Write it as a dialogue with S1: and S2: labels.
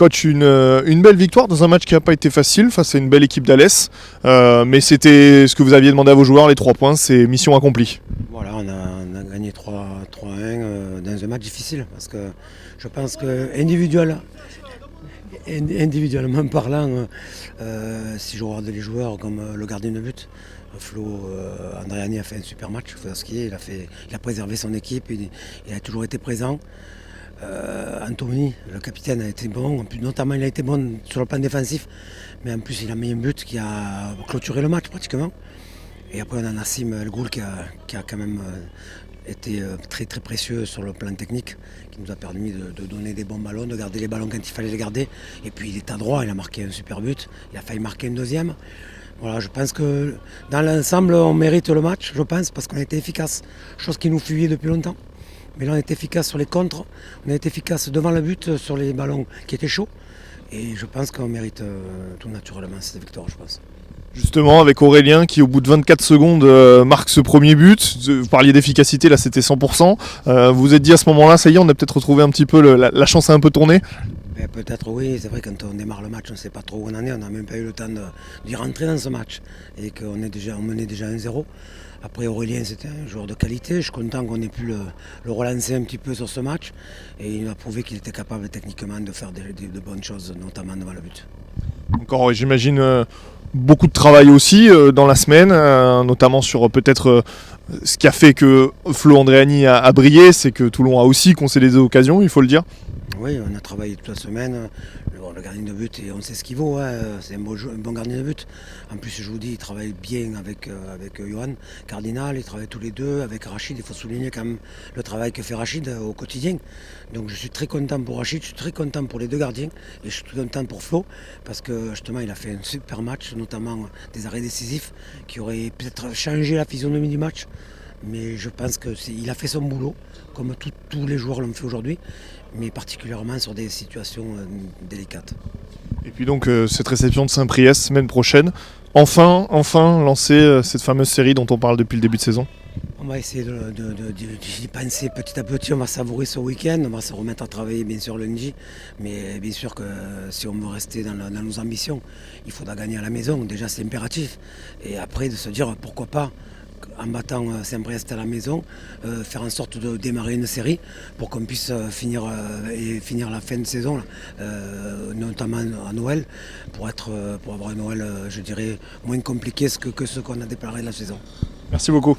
S1: Coach, une belle victoire dans un match qui n'a pas été facile face à une belle équipe d'Alès. Mais c'était ce que vous aviez demandé à vos joueurs, les 3 points, c'est mission accomplie.
S2: Voilà, on a gagné 3-1 dans un match difficile parce que je pense que individuellement parlant, si je regarde les joueurs comme le gardien de but, Flo Andriani a fait un super match, il a préservé son équipe, il a toujours été présent. Anthony, le capitaine, a été bon, notamment il a été bon sur le plan défensif, mais en plus il a mis un but qui a clôturé le match pratiquement. Et après on a Nassim El Ghoul qui a quand même été très très précieux sur le plan technique, qui nous a permis de donner des bons ballons, de garder les ballons quand il fallait les garder. Et puis il est adroit, il a marqué un super but, il a failli marquer un deuxième. Voilà, je pense que dans l'ensemble on mérite le match, je pense, parce qu'on a été efficace, chose qui nous fuyait depuis longtemps. Mais là on est efficace sur les contres, on a été efficace devant le but sur les ballons qui étaient chauds. Et je pense qu'on mérite tout naturellement cette victoire, je pense.
S1: Justement, avec Aurélien qui, au bout de 24 secondes, marque ce premier but. Vous parliez d'efficacité, là c'était 100%. Vous vous êtes dit à ce moment-là, ça y est, on a peut-être retrouvé un petit peu, la chance a un peu tourné.
S2: Peut-être oui, c'est vrai, quand on démarre le match, on ne sait pas trop où on en est, on n'a même pas eu le temps d'y rentrer dans ce match. Et qu'on menait déjà 1-0. Après Aurélien, c'était un joueur de qualité, je suis content qu'on ait pu le relancer un petit peu sur ce match. Et il a prouvé qu'il était capable techniquement de faire de bonnes choses, notamment devant le but.
S1: Encore, j'imagine, beaucoup de travail aussi dans la semaine, notamment sur peut-être ce qui a fait que Flo Andréani a brillé, c'est que Toulon a aussi concédé des occasions, il faut le dire.
S2: Oui, on a travaillé toute la semaine. Le gardien de but, et on sait ce qu'il vaut, hein. C'est un bon gardien de but. En plus, je vous dis, il travaille bien avec Johan Cardinal, ils travaillent tous les deux. Avec Rachid, il faut souligner quand même le travail que fait Rachid au quotidien. Donc je suis très content pour Rachid, je suis très content pour les deux gardiens, et je suis très content pour Flo, parce que justement, il a fait un super match, notamment des arrêts décisifs, qui auraient peut-être changé la physionomie du match. Mais je pense qu'il a fait son boulot, comme tous les joueurs l'ont fait aujourd'hui, mais particulièrement sur des situations délicates.
S1: Et puis donc cette réception de Saint-Priest semaine prochaine, enfin lancer cette fameuse série dont on parle depuis le début de saison.
S2: On va essayer d'y penser petit à petit, on va savourer ce week-end, on va se remettre à travailler bien sûr lundi, mais bien sûr que si on veut rester dans nos ambitions, il faudra gagner à la maison, déjà c'est impératif. Et après de se dire pourquoi pas, en battant Saint-Priest à la maison, faire en sorte de démarrer une série pour qu'on puisse finir la fin de saison, notamment à Noël, pour avoir un Noël, je dirais, moins compliqué que ce qu'on a déclaré de la saison.
S1: Merci beaucoup.